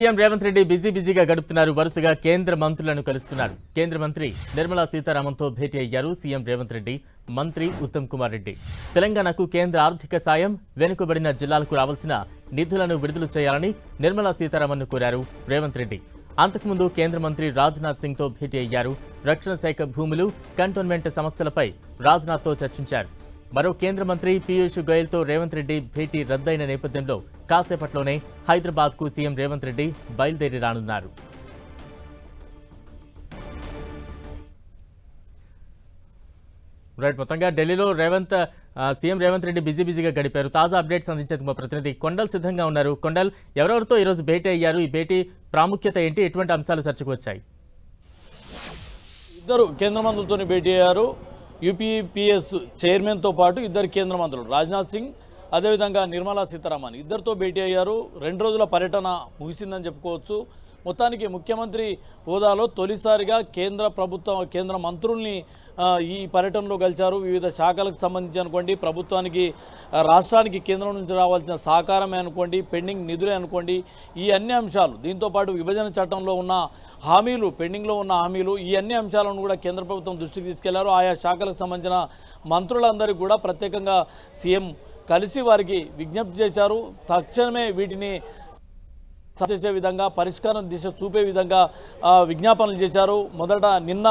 CM Revanth Reddy బిజీగా గడుపుతున్నారు. వరుసగా కేంద్ర మంత్రులను కలుస్తున్నారు. కేంద్ర మంత్రి నిర్మలా సీతారామన్తో భేటీ అయ్యారు సీఎం రేవంత్ రెడ్డి. మంత్రి ఉత్తమ్ కుమార్ రెడ్డి తెలంగాణకు కేంద్ర ఆర్థిక సాయం, వెనుకబడిన జిల్లాలకు రావాల్సిన నిధులను విడుదల చేయాలని నిర్మలా సీతారామన్ను కోరారు రేవంత్ రెడ్డి. అంతకుముందు కేంద్ర మంత్రి రాజ్నాథ్ సింగ్తో భేటీ అయ్యారు. రక్షణ శాఖ భూములు, కంటోన్మెంట్ సమస్యలపై రాజ్నాథ్తో చర్చించారు. మరో కేంద్ర మంత్రి పీయూష్ గోయల్తో రేవంత్ రెడ్డి భేటీ రద్దయిన నేపథ్యంలో కాసేపట్లోనే హైదరాబాద్కు సీఎం రేవంత్ రెడ్డి బయలుదేరి రానున్నారు. మొత్తంగా ఢిల్లీలో సీఎం రేవంత్ రెడ్డి బిజీగా గడిపారు. తాజా అప్డేట్స్ అందించేందుకు మా ప్రతినిధి కొండల్ సిద్ధంగా ఉన్నారు. కొండల్, ఎవరెవరితో ఈరోజు భేటీ అయ్యారు? ఈ భేటీ ప్రాముఖ్యత ఏంటి? ఎటువంటి అంశాలు చర్చకు వచ్చాయి? ఇద్దరు కేంద్ర మంత్రులతో భేటీ అయ్యారు. యూపీపీఎస్ చైర్మన్తో పాటు ఇద్దరు కేంద్ర మంత్రులు రాజ్నాథ్ సింగ్, అదేవిధంగా నిర్మలా సీతారామన్ ఇద్దరితో భేటీ అయ్యారు. 2 రోజుల పర్యటన ముగిసిందని చెప్పుకోవచ్చు. మొత్తానికి ముఖ్యమంత్రి హోదాలో తొలిసారిగా కేంద్ర మంత్రుల్ని ఈ పర్యటనలో కలిశారు. వివిధ శాఖలకు సంబంధించి అనుకోండి, ప్రభుత్వానికి రాష్ట్రానికి కేంద్రం నుంచి రావాల్సిన సహకారమే అనుకోండి, పెండింగ్ నిధులే అనుకోండి, ఈ అన్ని అంశాలు, దీంతోపాటు విభజన చట్టంలో ఉన్న హామీలు, పెండింగ్లో ఉన్న హామీలు, ఈ అన్ని అంశాలను కూడా కేంద్ర ప్రభుత్వం దృష్టికి తీసుకెళ్లారు. ఆయా శాఖలకు సంబంధించిన మంత్రులందరికీ కూడా ప్రత్యేకంగా సీఎం కలిసి వారికి విజ్ఞప్తి చేశారు. తక్షణమే వీటిని చేసే విధంగా, పరిష్కారం దిశ చూపే విధంగా విజ్ఞాపనలు చేశారు. నిన్న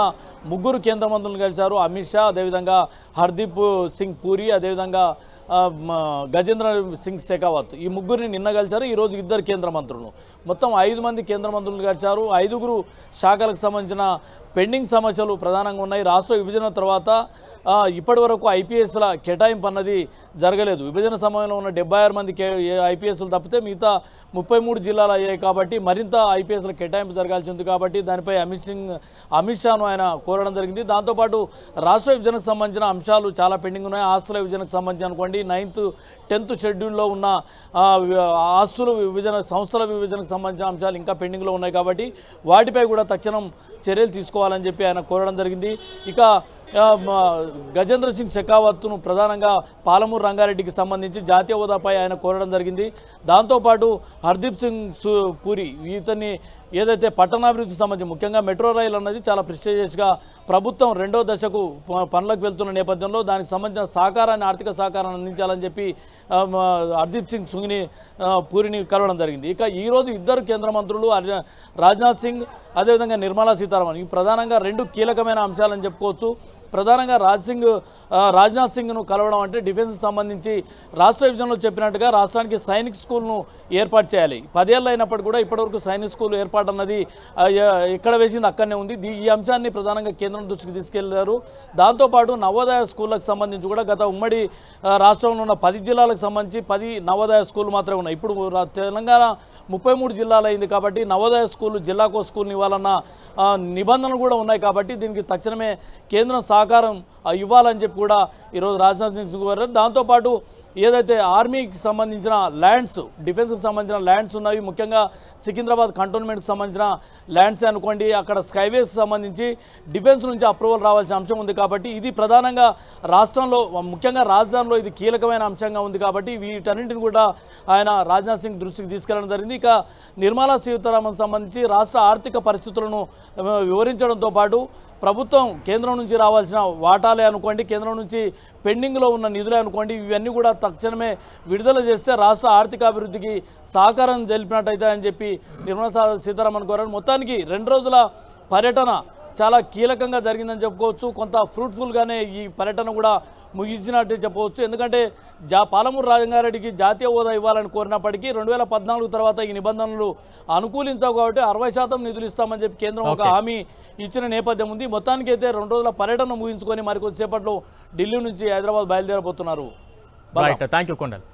3 కేంద్ర మంత్రులను కలిశారు. అమిత్ షా, అదేవిధంగా హర్దీప్ సింగ్ పూరి, అదేవిధంగా గజేంద్ర సింగ్ షెకావత్, ఈ 3ని నిన్న కలిశారు. ఈరోజు 2 కేంద్ర మంత్రులు, మొత్తం 5 మంది కేంద్ర మంత్రులను కలిశారు. 5 శాఖలకు సంబంధించిన పెండింగ్ సమస్యలు ప్రధానంగా ఉన్నాయి. రాష్ట్ర విభజన తర్వాత ఇప్పటి వరకు ఐపీఎస్ల కేటాయింపు అన్నది జరగలేదు. విభజన సమయంలో ఉన్న 76 మంది ఐపీఎస్లు తప్పితే మిగతా 33 జిల్లాలు అయ్యాయి. కాబట్టి మరింత ఐపీఎస్ల కేటాయింపు జరగాల్సి ఉంది. కాబట్టి దానిపై అమిత్ షాను ఆయన కోరడం జరిగింది. దాంతోపాటు రాష్ట్ర విభజనకు సంబంధించిన అంశాలు చాలా పెండింగ్ ఉన్నాయి. ఆస్తుల విభజనకు సంబంధించి అనుకోండి, 9th 10th షెడ్యూల్లో ఉన్న ఆస్తుల విభజన, సంస్థల విభజనకు సంబంధించిన అంశాలు ఇంకా పెండింగ్లో ఉన్నాయి. కాబట్టి వాటిపై కూడా తక్షణం చర్యలు తీసుకోవాలని చెప్పి ఆయన కోరడం జరిగింది. ఇక గజేంద్ర సింగ్ షెకావత్ను ప్రధానంగా పాలమూరు రంగారెడ్డికి సంబంధించి జాతీయ హోదాపై ఆయన కోరడం జరిగింది. దాంతోపాటు హర్దీప్ సింగ్ పూరి, ఇతన్ని ఏదైతే పట్టణాభివృద్ధికి సంబంధించి, ముఖ్యంగా మెట్రో రైలు అన్నది చాలా ప్రెస్టీజియస్గా ప్రభుత్వం 2వ దశకు పనులకు వెళ్తున్న నేపథ్యంలో దానికి సంబంధించిన సహకారాన్ని, ఆర్థిక సహకారాన్ని అందించాలని చెప్పి హర్దీప్ సింగ్ పూరిని కలవడం జరిగింది. ఇక ఈరోజు 2 కేంద్ర మంత్రులు రాజ్నాథ్ సింగ్, అదేవిధంగా నిర్మలా సీతారామన్, ఈ ప్రధానంగా 2 కీలకమైన అంశాలని చెప్పుకోవచ్చు. ప్రధానంగా రాజ్నాథ్ సింగ్ను కలవడం అంటే డిఫెన్స్కి సంబంధించి రాష్ట్ర విభజనలో చెప్పినట్టుగా రాష్ట్రానికి సైనిక్ స్కూల్ను ఏర్పాటు చేయాలి. 10 ఏళ్ళు అయినప్పటికీ కూడా ఇప్పటివరకు సైనిక్ స్కూల్ ఏర్పాటు అన్నది ఎక్కడ వేసింది అక్కడనే ఉంది. ఈ అంశాన్ని ప్రధానంగా కేంద్రం దృష్టికి తీసుకెళ్లారు. దాంతోపాటు నవోదయ స్కూళ్ళకు సంబంధించి కూడా గత ఉమ్మడి రాష్ట్రంలో ఉన్న 10 జిల్లాలకు సంబంధించి 10 నవోదయ స్కూళ్ళు మాత్రమే ఉన్నాయి. ఇప్పుడు తెలంగాణ 33 జిల్లాలు అయింది. కాబట్టి నవోదయ స్కూళ్ళు, జిల్లాకో స్కూల్ని ఇవ్వాలన్న నిబంధనలు కూడా ఉన్నాయి. కాబట్టి దీనికి తక్షణమే కేంద్రం సహకారం ఇవ్వాలని చెప్పి కూడా ఈరోజు రాజ్నాథ్ సింగ్ కోరారు. దాంతోపాటు ఏదైతే ఆర్మీకి సంబంధించిన ల్యాండ్స్, డిఫెన్స్కి సంబంధించిన ల్యాండ్స్ ఉన్నాయి, ముఖ్యంగా సికింద్రాబాద్ కంటోన్మెంట్కి సంబంధించిన ల్యాండ్స్ అనుకోండి, అక్కడ స్కైవేస్కి సంబంధించి డిఫెన్స్ నుంచి అప్రూవల్ రావాల్సిన అంశం ఉంది. కాబట్టి ఇది ప్రధానంగా రాష్ట్రంలో, ముఖ్యంగా రాజధానిలో ఇది కీలకమైన అంశంగా ఉంది. కాబట్టి వీటన్నింటిని కూడా ఆయన రాజ్నాథ్ సింగ్ దృష్టికి తీసుకెళ్లడం జరిగింది. ఇక నిర్మలా సీతారామన్ సంబంధించి రాష్ట్ర ఆర్థిక పరిస్థితులను వివరించడంతో పాటు ప్రభుత్వం కేంద్రం నుంచి రావాల్సిన వాటాలే అనుకోండి, కేంద్రం నుంచి పెండింగ్లో ఉన్న నిధులే అనుకోండి, ఇవన్నీ కూడా తక్షణమే విడుదల చేస్తే రాష్ట్ర ఆర్థికాభివృద్ధికి సహకారం తెలిపినట్టయితే అని చెప్పి నిర్మలా సీతారామన్ కోరారు. మొత్తానికి 2 రోజుల పర్యటన చాలా కీలకంగా జరిగిందని చెప్పుకోవచ్చు. కొంత ఫ్రూట్ఫుల్గానే ఈ పర్యటన కూడా ముగించినట్టు చెప్పవచ్చు. ఎందుకంటే పాలమూరు రంగారెడ్డికి జాతీయ హోదా ఇవ్వాలని కోరినప్పటికీ 2014 తర్వాత ఈ నిబంధనలు అనుకూలించవు. కాబట్టి 60% నిధులు ఇస్తామని చెప్పి కేంద్రం ఒక హామీ ఇచ్చిన నేపథ్యం ఉంది. మొత్తానికి అయితే 2 రోజుల పర్యటన ముగించుకొని మరికొద్దిసేపట్లో ఢిల్లీ నుంచి హైదరాబాద్ బయలుదేరబోతున్నారు. Thank you Kondal.